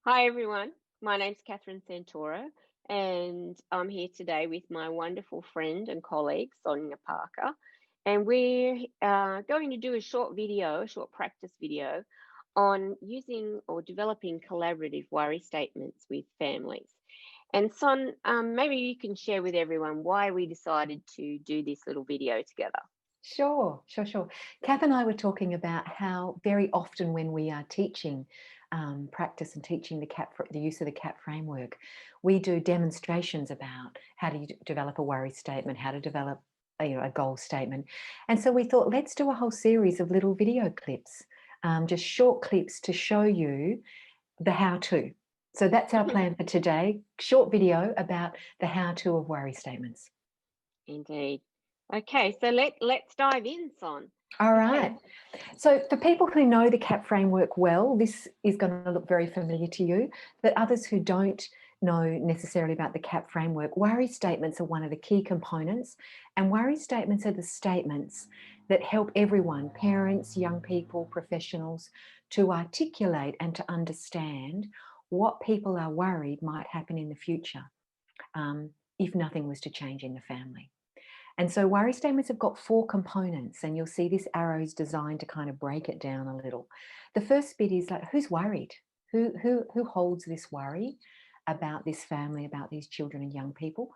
Hi everyone, my name's Catherine Santoro, and I'm here today with my wonderful friend and colleague Sonia Parker. And we're going to do a short video, a short practice video on using or developing collaborative worry statements with families. And Son, maybe you can share with everyone why we decided to do this little video together. Sure. Kath and I were talking about how very often when we are teaching practice and teaching the use of the CAP framework, we do demonstrations about how to develop a worry statement, how to develop a goal statement. And so we thought, let's do a whole series of little video clips, just short clips to show you the how-to. So that's our plan for today, short video about the how-to of worry statements. Indeed. Okay, so let's dive in, Son. All Okay. right. So, for people who know the CAP framework well, this is going to look very familiar to you. But others who don't know necessarily about the CAP framework, worry statements are one of the key components. And worry statements are the statements that help everyone, parents, young people, professionals, to articulate and to understand what people are worried might happen in the future if nothing was to change in the family. And so worry statements have got four components, and you'll see this arrow is designed to kind of break it down a little. The first bit is like, who's worried? Who holds this worry about this family, about these children and young people?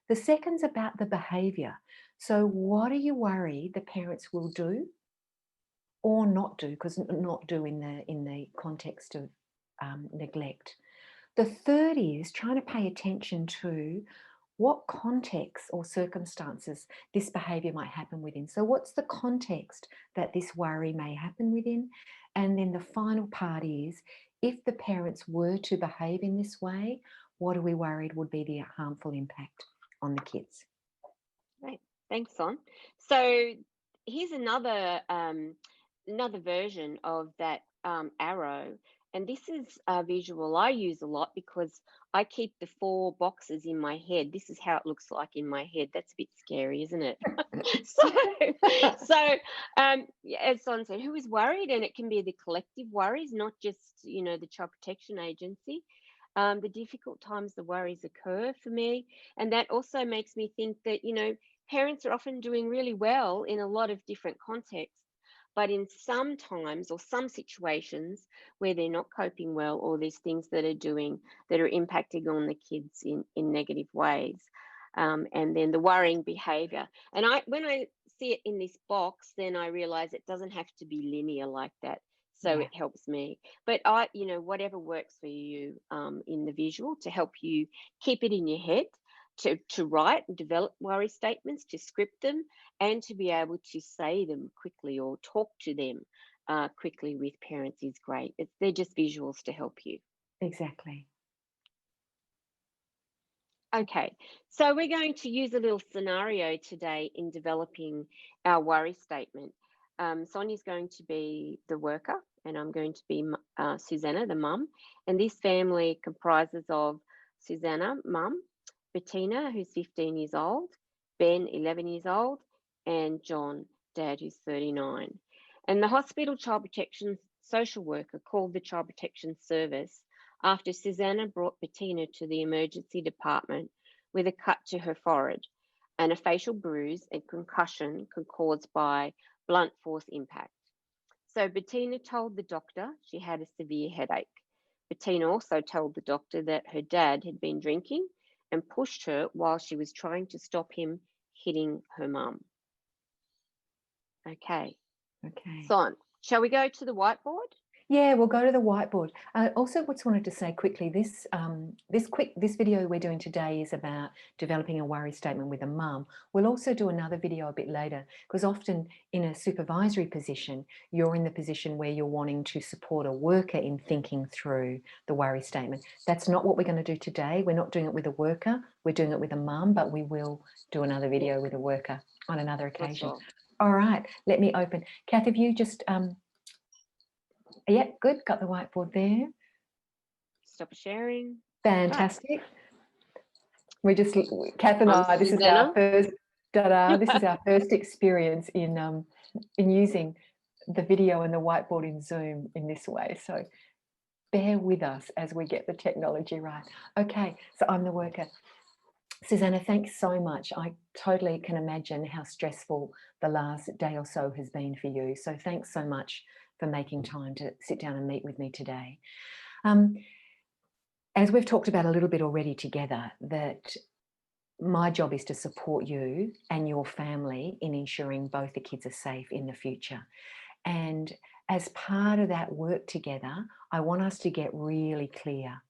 The second's about the behavior. So what are you worried the parents will do or not do? Because not do in the context of neglect. The third is trying to pay attention to what context or circumstances this behavior might happen within. So, what's the context that this worry may happen within? And then the final part is if the parents were to behave in this way, what are we worried would be the harmful impact on the kids? Great. Thanks, Son. So here's another version of that arrow, and this is a visual I use a lot because I keep the four boxes in my head. This is how it looks like in my head. That's a bit scary, isn't it? so, yeah, as Son said, who is worried, and it can be the collective worries, not just the Child Protection Agency. The difficult times, the worries occur for me, and that also makes me think that parents are often doing really well in a lot of different contexts, but in some times or some situations where they're not coping well, or there's things that are impacting on the kids in negative ways. And then the worrying behavior. And when I see it in this box, then I realize it doesn't have to be linear like that. So Yeah. it helps me. But whatever works for you in the visual to help you keep it in your head, to write and develop worry statements, to script them, and to be able to say them quickly or talk to them quickly with parents is great. They're just visuals to help you. Exactly. Okay, so we're going to use a little scenario today in developing our worry statement. Sonia's going to be the worker, and I'm going to be Susanna, the mum. And this family comprises of Susanna, mum, Bettina, who's 15 years old, Ben, 11 years old, and John, dad, who's 39. And the hospital child protection social worker called the Child Protection Service after Susanna brought Bettina to the emergency department with a cut to her forehead and a facial bruise and concussion caused by blunt force impact. So Bettina told the doctor she had a severe headache. Bettina also told the doctor that her dad had been drinking and pushed her while she was trying to stop him hitting her mum. Okay, Okay. so shall we go to the whiteboard? Yeah, we'll go to the whiteboard. Also, what's wanted to say quickly, this video we're doing today is about developing a worry statement with a mum. We'll also do another video a bit later, because often in a supervisory position, you're in the position where you're wanting to support a worker in thinking through the worry statement. That's not what we're going to do today. We're not doing it with a worker. We're doing it with a mum, but we will do another Yes, video with a worker on another for occasion. sure. All right, let me open. Kath, have you just yeah, good. Got the whiteboard there. Stop sharing. Right. Fantastic. We just, Kath and I'm I, this is our Susanna. first, ta-da, this is our first experience in using the video and the whiteboard in Zoom in this way. So bear with us as we get the technology right. Okay, so I'm the worker. Susanna, thanks so much. I totally can imagine how stressful the last day or so has been for you. So thanks so much for making time to sit down and meet with me today. Um, as we've talked about a little bit already together, that my job is to support you and your family in ensuring both the kids are safe in the future. And as part of that work together, I want us to get really clear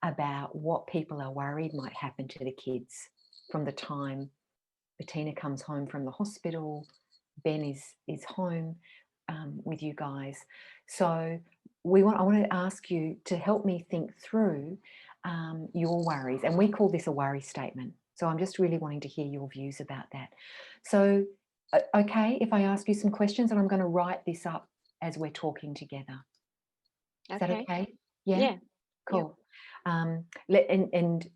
about what people are worried might happen to the kids from the time Bettina comes home from the hospital, Ben is home with you guys. So I want to ask you to help me think through your worries, and we call this a worry statement. So I'm just really wanting to hear your views about that. So, okay, if I ask you some questions, and I'm going to write this up as we're talking together. Is that okay? Yeah. Yeah. Cool. And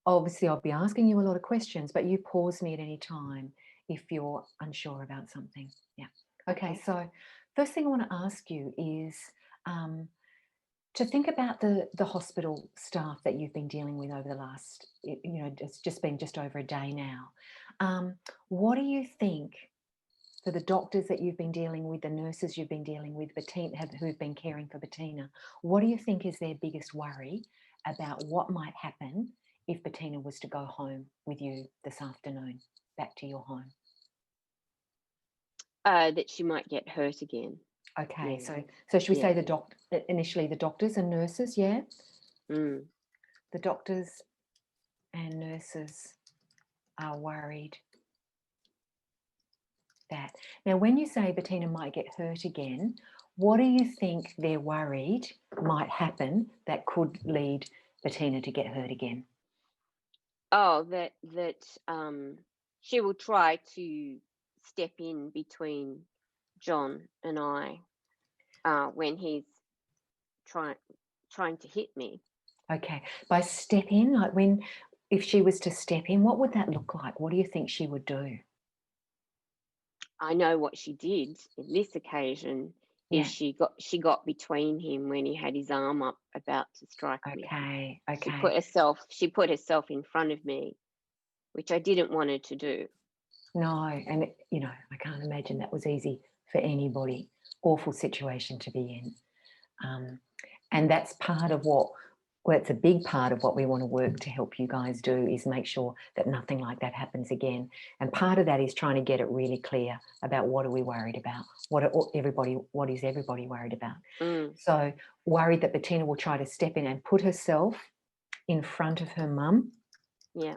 obviously I'll be asking you a lot of questions, but you pause me at any time if you're unsure about something. Yeah. Okay. So first thing I want to ask you is to think about the hospital staff that you've been dealing with over the last, it's just been just over a day now. What do you think, for the doctors that you've been dealing with, the nurses you've been dealing with, who've been caring for Bettina, what do you think is their biggest worry about what might happen if Bettina was to go home with you this afternoon, back to your home? That she might get hurt again. Okay, so should we say initially the doctors and nurses, yeah? Mm. The doctors and nurses are worried that. Now, when you say Bettina might get hurt again, what do you think they're worried might happen that could lead Bettina to get hurt again? Oh, that she will try to step in between John and I when he's trying to hit me. Okay, by step in, like if she was to step in, what would that look like? What do you think she would do? I know what she did in this occasion Yeah. is she got between him when he had his arm up about to strike me. Okay. She put herself in front of me, which I didn't want her to do. No, and I can't imagine that was easy for anybody. Awful situation to be in. And that's it's a big part of what we want to work to help you guys do, is make sure that nothing like that happens again. And part of that is trying to get it really clear about what are we worried about? What is everybody worried about? So worried that Bettina will try to step in and put herself in front of her mum. Yeah.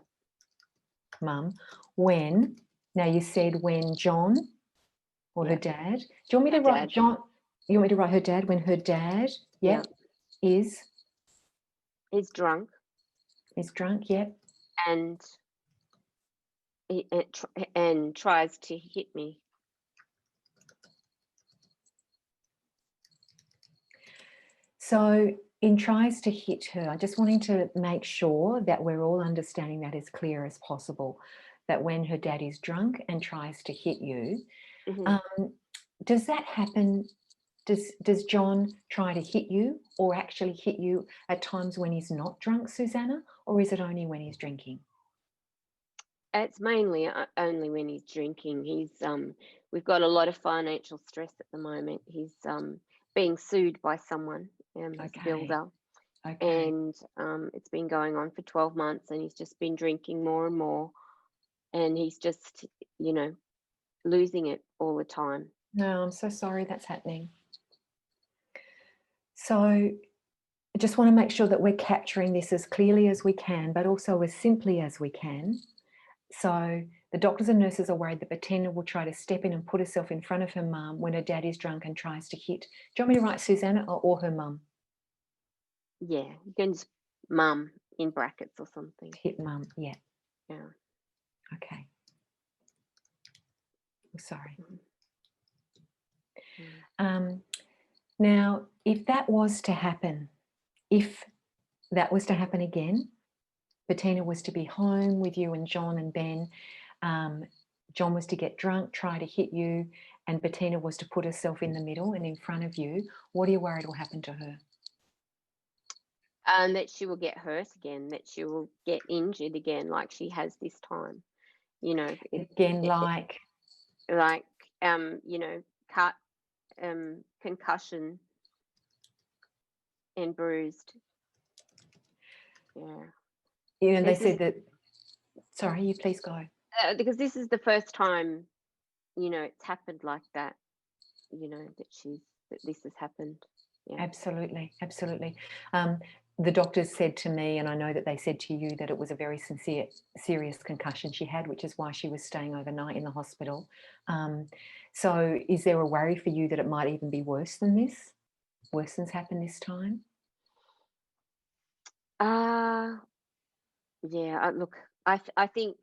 Mum, now you said when John or her dad. Do you want me to write John? You want me to write her dad when her dad? Yeah. Is drunk. Is drunk. Yep. And tries to hit me. So in tries to hit her, I just wanting to make sure that we're all understanding that as clear as possible, that when her dad is drunk and tries to hit you, does that happen? Does John try to hit you or actually hit you at times when he's not drunk, Susanna, or is it only when he's drinking? It's mainly only when he's drinking. We've got a lot of financial stress at the moment. He's being sued by someone, his builder. Okay. And it's been going on for 12 months, and he's just been drinking more and more, and he's just, losing it all the time. No, I'm so sorry that's happening. So I just want to make sure that we're capturing this as clearly as we can, but also as simply as we can. So the doctors and nurses are worried that Bettina will try to step in and put herself in front of her mum when her dad is drunk and tries to hit. Do you want me to write Susanna or her mum? Yeah, you can just mum in brackets or something. Hit mum, yeah. Yeah. Okay. Sorry. Now, if that was to happen again, Bettina was to be home with you and John and Ben, John was to get drunk, try to hit you, and Bettina was to put herself in the middle and in front of you, what are you worried will happen to her? That she will get hurt again, that she will get injured again, like she has this time. You know, Again, it like, like cut, concussion, and bruised. Yeah, they this is said that, sorry, you please go. because this is the first time it's happened like that. That this has happened. Yeah. Absolutely, absolutely. Um, the doctors said to me, and I know that they said to you, that it was a very serious concussion she had, which is why she was staying overnight in the hospital. Um, so, is there a worry for you that it might even be worse than this? Worse than's happened this time? Uh yeah. Look, I think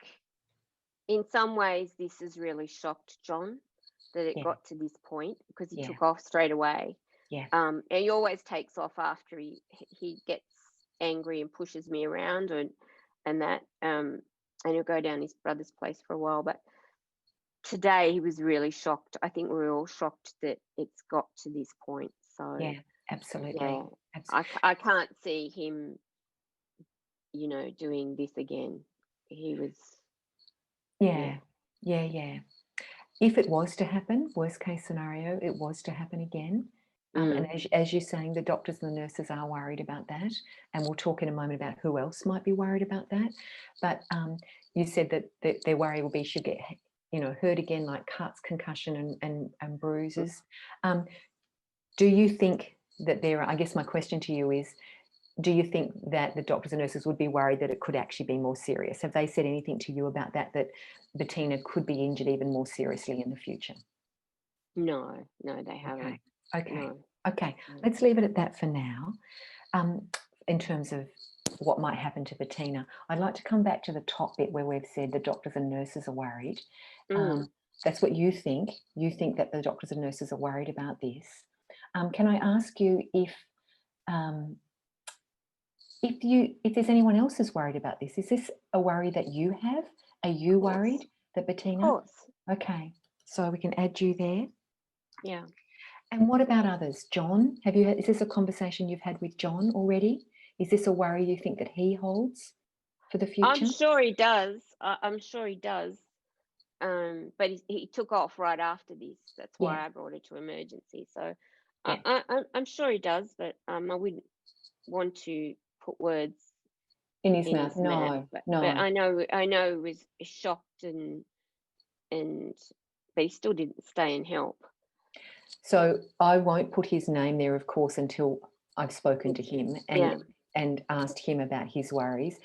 in some ways this has really shocked John that it Yeah, got to this point because he yeah, took off straight away. yeah, And he always takes off after he gets angry and pushes me around and that and he'll go down his brother's place for a while. But today he was really shocked. I think we were all shocked that it's got to this point. So yeah, absolutely. yeah, I can't see him, doing this again. He was Yeah, yeah. yeah, yeah. If it was to happen, worst case scenario, it was to happen again. And Mm, as you're saying, the doctors and the nurses are worried about that. And we'll talk in a moment about who else might be worried about that. But you said that their worry will be she'll get, hurt again, like cuts, concussion, and bruises. Um, do you think that I guess my question to you is, do you think that the doctors and nurses would be worried that it could actually be more serious? Have they said anything to you about that Bettina could be injured even more seriously in the future? no, they Okay. haven't. Okay. No. Okay. No. Let's leave it at that for now. In terms of what might happen to Bettina, I'd like to come back to the top bit where we've said the doctors and nurses are worried. Mm. That's what you think. You think that the doctors and nurses are worried about this. Can I ask you um, if there's anyone else who's worried about this? Is this a worry that you have? Are you Of course. worried that Of Bettina? course. Okay, so we can add you there. Yeah. And what about others? John, is this a conversation you've had with John already? Is this a worry you think that he holds for the I'm future? sure he does. I'm sure he does. But he took off right after this. That's Yeah, why I brought it to emergency. So yeah, I'm sure he does, but I wouldn't want to put words in his in mouth. his mouth. No, But no. I know he was shocked and but he still didn't stay and help. So I won't put his name there, of course, until I've spoken to him Yeah. and asked him about his worries.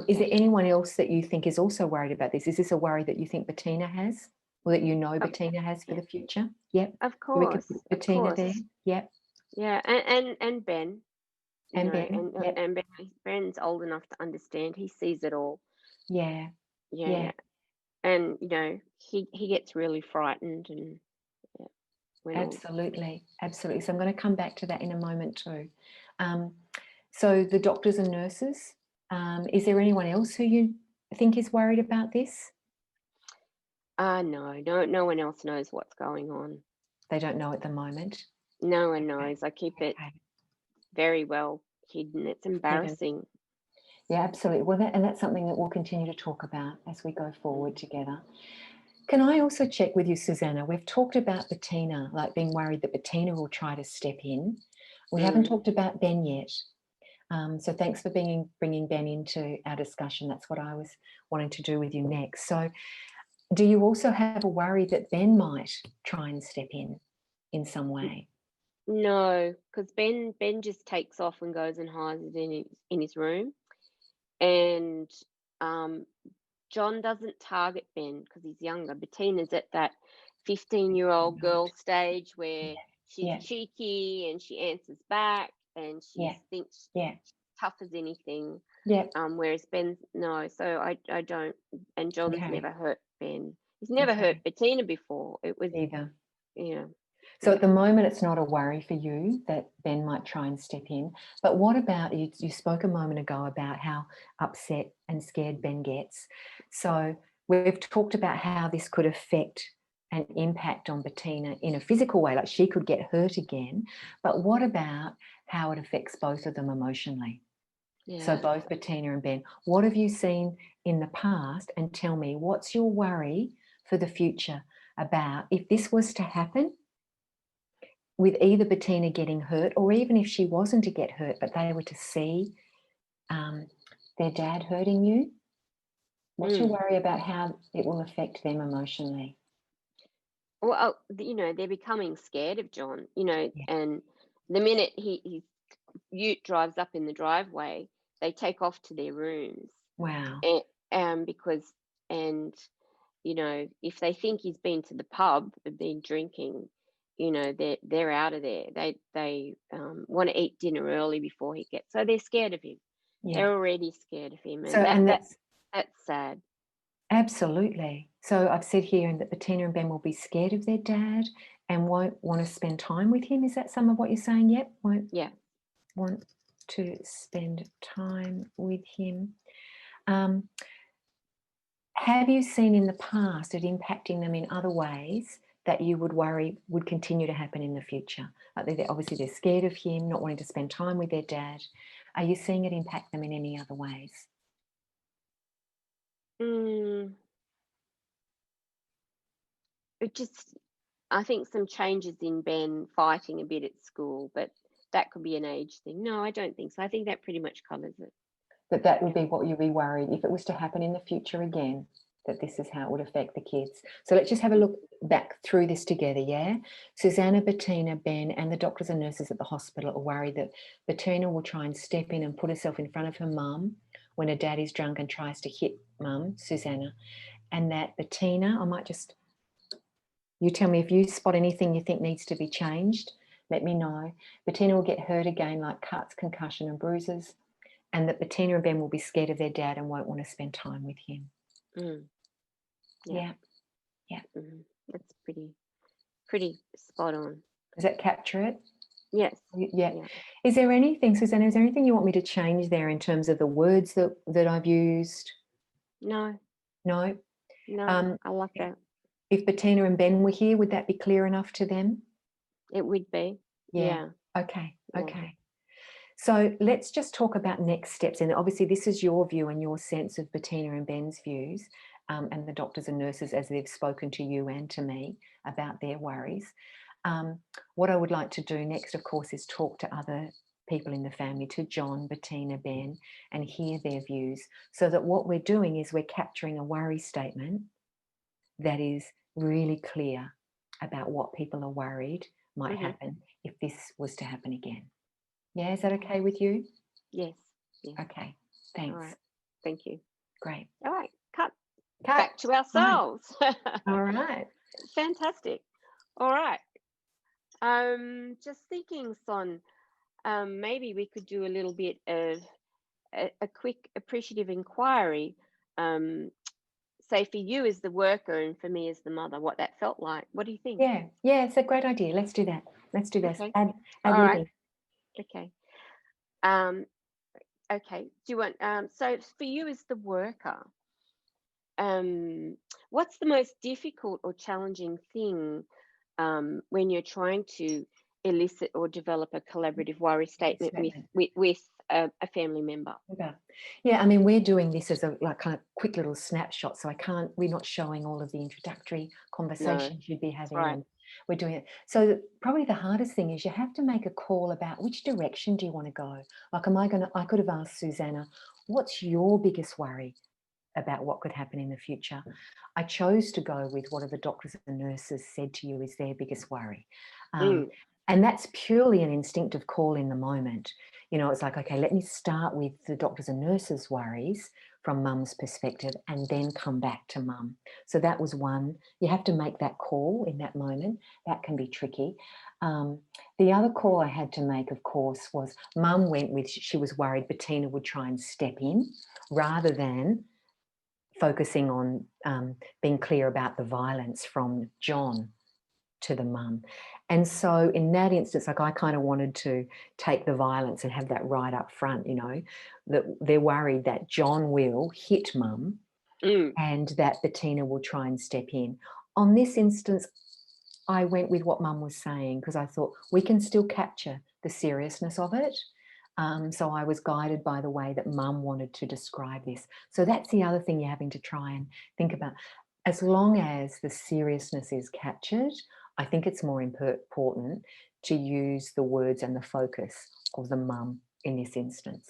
Is there anyone else that you think is also worried about this? Is this a worry that you think Bettina has, or that you know Of, Bettina has for yeah. the future? Yep. Of So we could course. put Of Bettina there. course. Yep. Yeah. And Ben. And Ben. Yep. And Ben's old enough to understand. He sees it all. Yeah. Yeah, Yeah. and he gets really frightened and yeah, when all Absolutely, absolutely. So I'm going to come back to that in a moment too. Um, so the doctors and nurses, is there anyone else who you think is worried about this? no one else knows what's going on. They don't know at the moment. No one Okay, knows. I keep it okay. very well hidden. It's Hidden. embarrassing. Yeah, absolutely. Well, that's something that we'll continue to talk about as we go forward Mm, together. Can I also check with you, Susanna? We've talked about Bettina, like being worried that Bettina will try to step in. We haven't mm. talked about Ben yet. So thanks for bringing Ben into our discussion. That's what I was wanting to do with you next. So do you also have a worry that Ben might try and step in some way? No, because Ben just takes off and goes and hides it in his room, and um, John doesn't target Ben because he's younger. Bettina's at that 15-year-old girl stage where she's Yeah, cheeky and she answers back and she yeah, thinks yeah, she's tough as anything. yeah. Whereas Ben's no, so I don't. And John's Okay, never hurt Ben. He's never hurt okay. Bettina before. It was, Either. yeah, So at yeah. the moment, it's not a worry for you that Ben might try and step in. But what about you spoke a moment ago about how upset and scared Ben gets. So we've talked about how this could affect and impact on Bettina in a physical way, like she could get hurt again. But what about how it affects both of them emotionally? So Yeah. both Bettina and Ben, what have you seen in the past? And tell me, what's your worry for the future about if this was to happen with either Bettina getting hurt, or even if she wasn't to get hurt, but they were to see their dad hurting you? What's your Mm. worry about how it will affect them emotionally? Well, they're becoming scared of John, Yeah. and the minute he ute drives up in the driveway, they take off to their rooms. Wow. And because and if they think he's been to the pub and been drinking, they're out of there. They want to eat dinner early before he gets. So they're scared of him. Yeah. They're already scared of him, So, and and that's that's sad. absolutely. So I've said here that Bettina and Ben will be scared of their dad and won't want to spend time with him. Is that some of what you're saying? Yep. Won't Yeah. want to spend time with him. Um, have you seen in the past it impacting them in other ways that you would worry would continue to happen in the future? Like obviously they're scared of him, not wanting to spend time with their dad. Are you seeing it impact them in any other ways? Mm, it just I think some changes in Ben fighting a bit at school, but that could be an age thing. No, I don't think so. I think that pretty much covers it. That would Yeah. be what you'd be worried if it was to happen in the future again, that this is how it would affect the kids. So let's just have a look back through this together, yeah? Susanna, Bettina, Ben, and the doctors and nurses at the hospital are worried that Bettina will try and step in and put herself in front of her mum when her dad is drunk and tries to hit mum, Susanna, and that Bettina, you tell me if you spot anything you think needs to be changed, let me know. Bettina will get hurt again, like cuts, concussion, and bruises, and that Bettina and Ben will be scared of their dad and won't want to spend time with him. Mm, yeah. Yeah, yeah. That's pretty spot on. Does that capture it? Yes. Yeah. Yeah. Is there anything, Susanna, is there anything you want me to change there in terms of the words that I've used? No. No? No. Um, I like that. if Bettina and Ben were here, would that be clear enough to them? It would be. Yeah. Yeah. Okay. Yeah. Okay. So let's just talk about next steps. And obviously, this is your view and your sense of Bettina and Ben's views, and the doctors and nurses as they've spoken to you and to me about their worries. What I would like to do next, of course, is talk to other people in the family, to John, Bettina, Ben, and hear their views, so that what we're doing is we're capturing a worry statement that is really clear about what people are worried might Hmm. happen if this was to happen again. Yeah, is that okay with you? Yes. Yes. Okay, All thanks. right. Thank you. Great. All right. Cut. Cut. Back to Fine. ourselves. All right. Fantastic. All right. Just thinking, Son, maybe we could do a little bit of a quick appreciative inquiry. Um, say for you as the worker and for me as the mother, what that felt like. What do you think? Yeah, yeah, it's a great idea. Let's do that. Let's do this. Okay. Ad All right. libbing. Okay. Um, okay. Do you want so for you as the worker, um, what's the most difficult or challenging thing when you're trying to elicit or develop a collaborative worry statement with Statement. a family member? Okay. Yeah, I mean, we're doing this as a like kind of quick little snapshot, so we're not showing all of the introductory No, conversations you'd be that's having, right. and we're doing it. So probably the hardest thing is you have to make a call about which direction do you want to go. Like, I could have asked Susanna, what's your biggest worry about what could happen in the future? I chose to go with what have the doctors and nurses said to you is their biggest worry. Um, Mm, and that's purely an instinctive call in the moment. It's like, okay, let me start with the doctors and nurses' worries from mum's perspective and then come back to mum. So that was one. You have to make that call in that moment. That can be tricky. Um, the other call I had to make, of course, was mum went with, she was worried Bettina would try and step in rather than focusing on being clear about the violence from John to the mum. And so in that instance, like I kind of wanted to take the violence and have that right up front, that they're worried that John will hit mum mm, and that Bettina will try and step in. On this instance, I went with what mum was saying because I thought we can still capture the seriousness of it. So I was guided by the way that mum wanted to describe this. So that's the other thing you're having to try and think about. As long as the seriousness is captured, I think it's more important to use the words and the focus of the mum in this instance.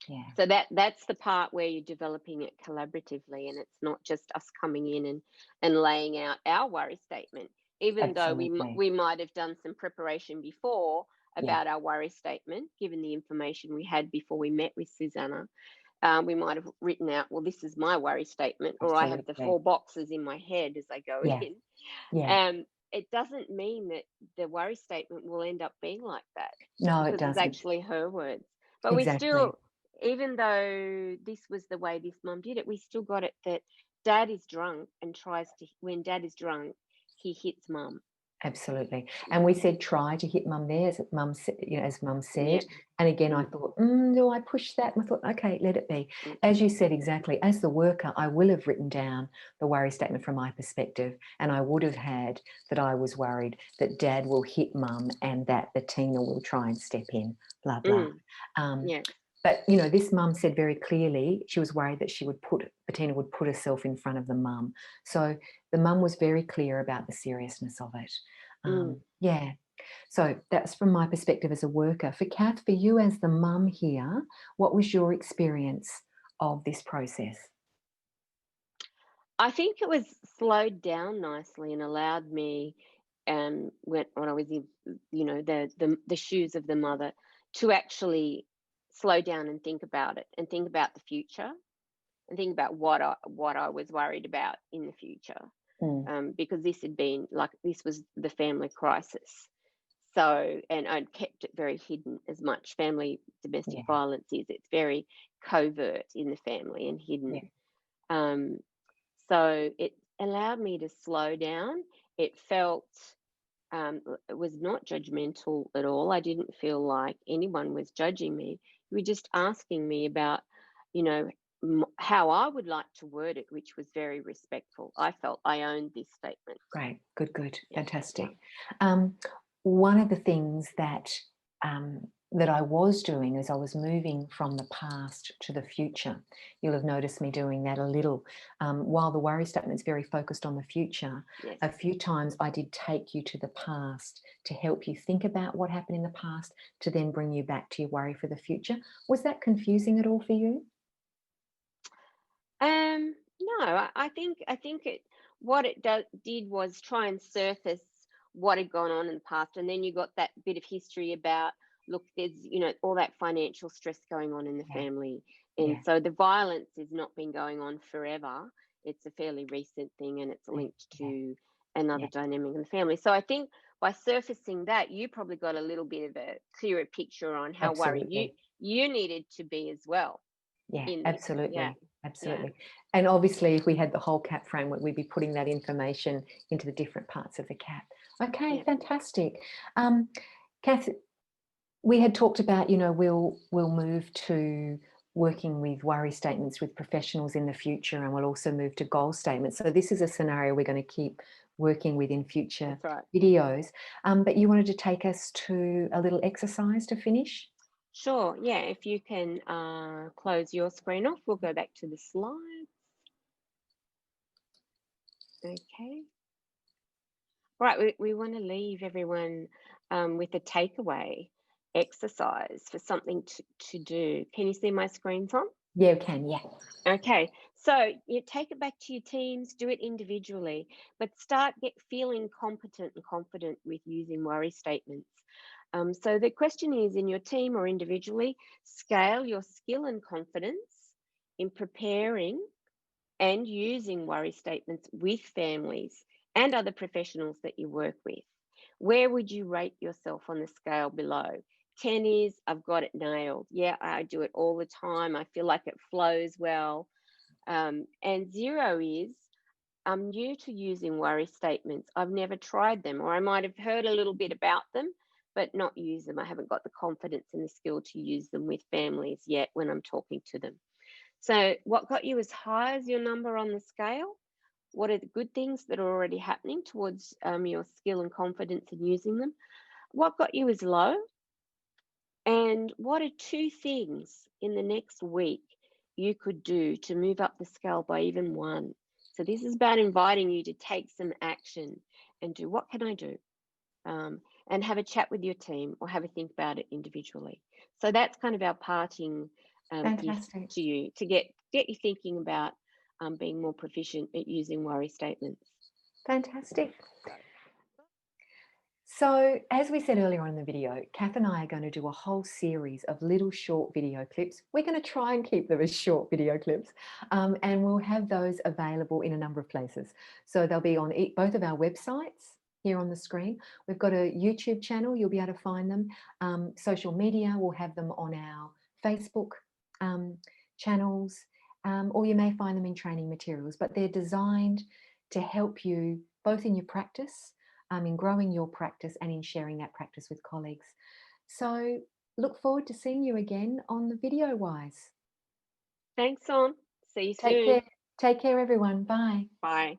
Yeah, So that's the part where you're developing it collaboratively, and it's not just us coming in and laying out our worry statement. Even though absolutely. we might have done some preparation before Yeah, about our worry statement, given the information we had before we met with Susanna, we might have written out, well, this is my worry statement, or I have the absolutely. 4 boxes in my head as I go Yeah, in. yeah. It doesn't mean that the worry statement will end up being like that, No, it because it's doesn't. actually her words. But we Exactly. still, even though this was the way this mum did it, we still got it that dad is drunk and when dad is drunk, he hits mum. Absolutely. And we said try to hit mum there, as mum said, as mum Yeah. said. And again, I Mm, thought, do I push that? And I thought, okay, let it be. mm, As you said exactly, as the worker, I will have written down the worry statement from my perspective. And I would have had that I was worried that dad will hit mum and that Bettina will try and step in, blah, blah. mm, Um, yeah. but, this mum said very clearly she was worried that Bettina would put herself in front of the mum. So the mum was very clear about the seriousness of it. Mm. Yeah. So that's from my perspective as a worker. For Kath, for you as the mum here, what was your experience of this process? I think it was slowed down nicely and allowed me, when I was in, the shoes of the mother, to actually slow down and think about it, and think about the future, and think about what I was worried about in the future. Mm, Because this was the family crisis. So, and I'd kept it very hidden. As much family domestic yeah, violence is, it's very covert in the family and yeah, hidden. Um, so it allowed me to slow down. It felt, it was not judgmental at all. I didn't feel like anyone was judging me. You were just asking me about, you know, how I would like to word it, which was very respectful. I felt I owned this statement. great, good, Yeah, yeah. fantastic. Um, one of the things that I was doing is I was moving from the past to the future. You'll have noticed me doing that a little. While the worry statement is very focused on the future, Yes. a few times I did take you to the past to help you think about what happened in the past to then bring you back to your worry for the future. Was that confusing at all for you? No, I think what it did was try and surface what had gone on in the past, and then you got that bit of history about, look, there's all that financial stress going on in the Yeah, family, and yeah, so the violence has not been going on forever. It's a fairly recent thing, and it's yeah, linked yeah, to another yeah, dynamic in the family. So I think by surfacing that, you probably got a little bit of a clearer picture on how worried you absolutely. you needed to be as well Yeah, in this. Yeah, absolutely. yeah. Absolutely. And obviously, if we had the whole CAP framework, we'd be putting that information into the different parts of the CAP. Okay, Yeah. fantastic. Um, Kath, we had talked about, we'll move to working with worry statements with professionals in the future, and we'll also move to goal statements. So this is a scenario we're going to keep working with in future That's right. videos. But you wanted to take us to a little exercise to finish? Sure. Yeah. If you can close your screen off, we'll go back to the slides. Okay. Right. We want to leave everyone with a takeaway exercise for something to do. Can you see my screen, Tom? Yeah, we can. Yeah. Okay. So you take it back to your teams, do it individually, but start feeling competent and confident with using worry statements. So the question is, in your team or individually, scale your skill and confidence in preparing and using worry statements with families and other professionals that you work with. Where would you rate yourself on the scale below? 10 is, I've got it nailed. Yeah, I do it all the time. I feel like it flows well. And 0 is, I'm new to using worry statements. I've never tried them, or I might have heard a little bit about them, but not use them. I haven't got the confidence and the skill to use them with families yet when I'm talking to them. So, what got you as high as your number on the scale? What are the good things that are already happening towards your skill and confidence in using them? What got you as low? And what are 2 things in the next week you could do to move up the scale by even one? So this is about inviting you to take some action and do, what can I do? And have a chat with your team or have a think about it individually. So that's kind of our parting gift Fantastic. to you, to get you thinking about being more proficient at using worry statements. Fantastic. So, as we said earlier on in the video, Kath and I are going to do a whole series of little short video clips. We're going to try and keep them as short video clips, and we'll have those available in a number of places. So, they'll be on both of our websites here on the screen. We've got a YouTube channel, you'll be able to find them. Social media, we'll have them on our Facebook channels, or you may find them in training materials, but they're designed to help you both in your practice, in growing your practice and in sharing that practice with colleagues. So look forward to seeing you again on the Video Wise. Thanks, On. See you Take soon. care. Take care, everyone. Bye. Bye.